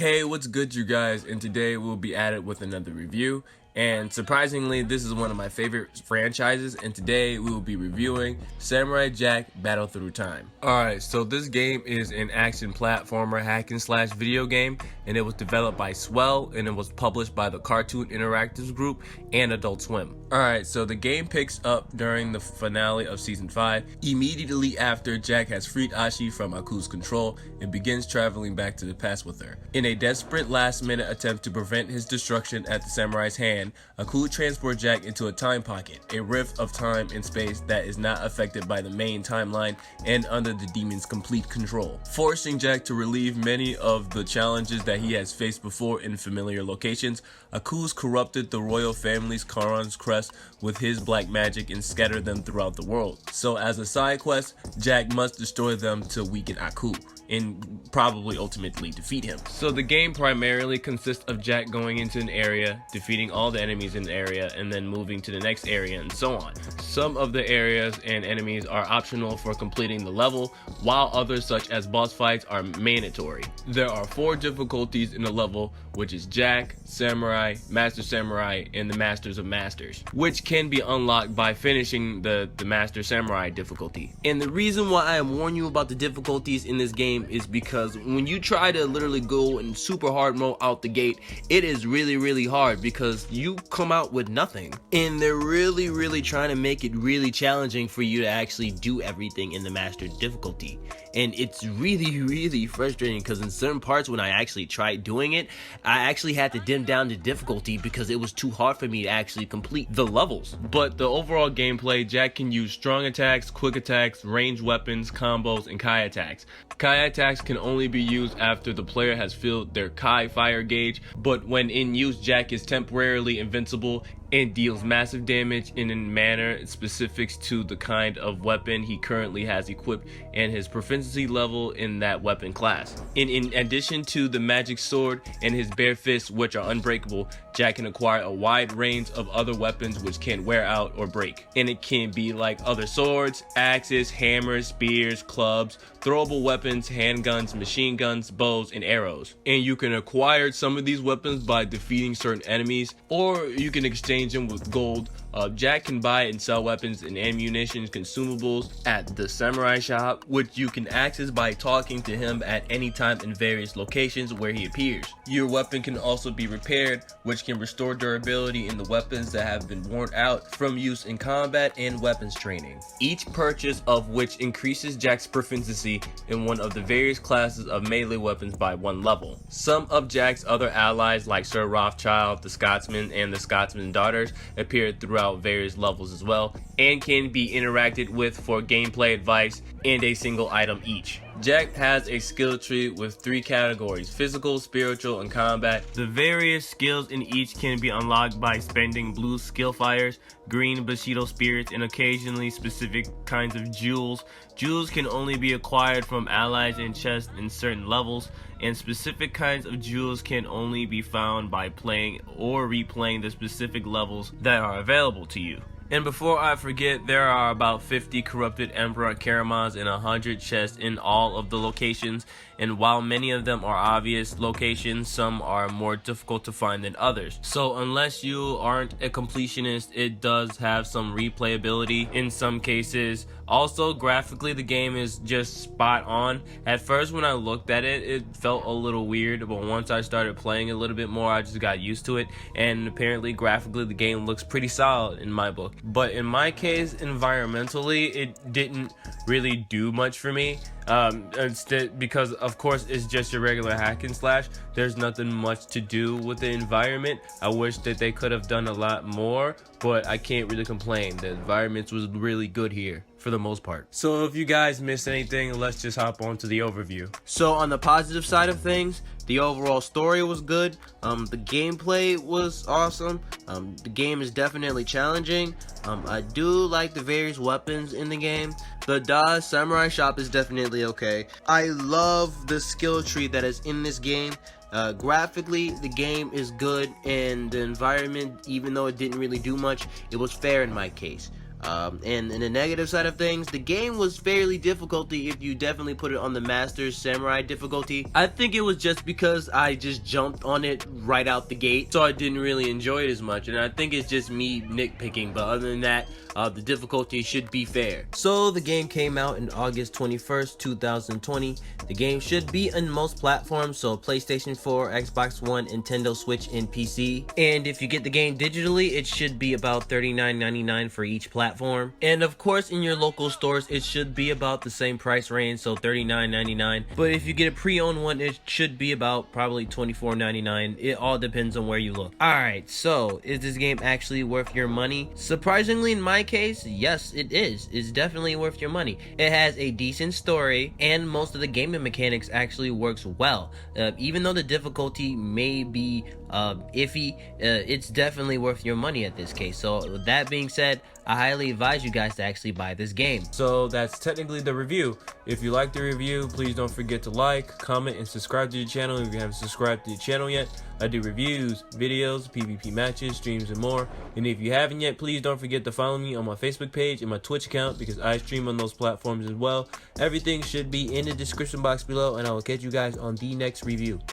Hey, what's good, you guys? And today we'll be at it with another review. And surprisingly, this is one of my favorite franchises, and today we will be reviewing Samurai Jack Battle Through Time. Alright, so this game is an action platformer hack and slash video game, and it was developed by Swell, and it was published by the Cartoon Interactives Group and Adult Swim. Alright, so the game picks up during the finale of Season 5, immediately after Jack has freed Ashi from Aku's control and begins traveling back to the past with her. In a desperate last-minute attempt to prevent his destruction at the samurai's hand, Aku transports Jack into a time pocket, a rift of time and space that is not affected by the main timeline and under the demon's complete control, forcing Jack to relieve many of the challenges that he has faced before in familiar locations. Aku's corrupted the royal family's Charon's crest with his black magic and scattered them throughout the world. So as a side quest, Jack must destroy them to weaken Aku and probably ultimately defeat him. So the game primarily consists of Jack going into an area, defeating all the enemies in the area, and then moving to the next area and so on. Some of the areas and enemies are optional for completing the level, while others such as boss fights are mandatory. There are 4 difficulties in the level, which is Jack, Samurai, Master Samurai, and the Masters of Masters, which can be unlocked by finishing the Master Samurai difficulty. And the reason why I am warning you about the difficulties in this game is because when you try to literally go in super hard mode out the gate, it is really hard because you come out with nothing, and they're really trying to make it really challenging for you to actually do everything in the master difficulty. And it's really frustrating because in certain parts when I actually tried doing it, I actually had to dim down the difficulty because it was too hard for me to actually complete the levels. But the overall gameplay, Jack can use strong attacks, quick attacks, ranged weapons, combos, and Kai attacks. Kai attacks can only be used after the player has filled their Kai fire gauge, but when in use, Jack is temporarily invincible and deals massive damage in a manner specific to the kind of weapon he currently has equipped and his proficiency level in that weapon class. In addition to the magic sword and his bare fists, which are unbreakable, Jack can acquire a wide range of other weapons which can wear out or break. And it can be like other swords, axes, hammers, spears, clubs, throwable weapons, handguns, machine guns, bows, and arrows. And you can acquire some of these weapons by defeating certain enemies, or you can exchange them with gold. Jack can buy and sell weapons and ammunition consumables at the samurai shop, which you can access by talking to him at any time in various locations where he appears. Your weapon can also be repaired, which can restore durability in the weapons that have been worn out from use in combat and weapons training, each purchase of which increases Jack's proficiency in one of the various classes of melee weapons by 1 level. Some of Jack's other allies like Sir Rothschild, the Scotsman, and the Scotsman's daughters appear throughout various levels as well, and can be interacted with for gameplay advice and a single item each. Jack has a skill tree with 3 categories: physical, spiritual, and combat. The various skills in each can be unlocked by spending blue skill fires, green Bushido spirits, and occasionally specific kinds of jewels. Jewels can only be acquired from allies and chests in certain levels, and specific kinds of jewels can only be found by playing or replaying the specific levels that are available to you. And before I forget, there are about 50 corrupted Emperor Karamans and 100 chests in all of the locations, and while many of them are obvious locations, some are more difficult to find than others. So unless you aren't a completionist, it does have some replayability in some cases. Also, graphically, the game is just spot on. At first when I looked at it, it felt a little weird, but once I started playing a little bit more, I just got used to it, and apparently graphically the game looks pretty solid in my book. But in my case, environmentally, it didn't really do much for me. Instead, because of course it's just your regular hack and slash, there's nothing much to do with the environment. I wish that they could have done a lot more, but I can't really complain. The environment was really good here for the most part. So if you guys missed anything, let's just hop on to the overview. So on the positive side of things, the overall story was good. The gameplay was awesome. The game is definitely challenging. I do like the various weapons in the game. The Daz Samurai Shop is definitely okay. I love the skill tree that is in this game. Graphically, the game is good, and the environment, even though it didn't really do much, it was fair in my case. And in the negative side of things, the game was fairly difficult if you definitely put it on the Master Samurai difficulty. I think it was just because I just jumped on it right out the gate, so I didn't really enjoy it as much, and I think it's just me nitpicking, but other than that, the difficulty should be fair. So the game came out in August 21st, 2020. The game should be on most platforms, so PlayStation 4, Xbox One, Nintendo Switch, and PC. And if you get the game digitally, it should be about $39.99 for each platform. And of course, in your local stores, it should be about the same price range, so $39.99. But if you get a pre-owned one, it should be about probably $24.99. It all depends on where you look. Alright, so is this game actually worth your money? Surprisingly, in my case, yes, it is. It's definitely worth your money. It has a decent story, and most of the gaming mechanics actually works well. Even though the difficulty may be iffy, it's definitely worth your money at this case. So with that being said, I highly advise you guys to actually buy this game. So that's technically the review. If you like the review, please don't forget to like, comment, and subscribe to the channel if you haven't subscribed to the channel yet. I do reviews, videos, PvP matches, streams, and more. And if you haven't yet, please don't forget to follow me on my Facebook page and my Twitch account, because I stream on those platforms as well. Everything should be in the description box below, and I will catch you guys on the next review.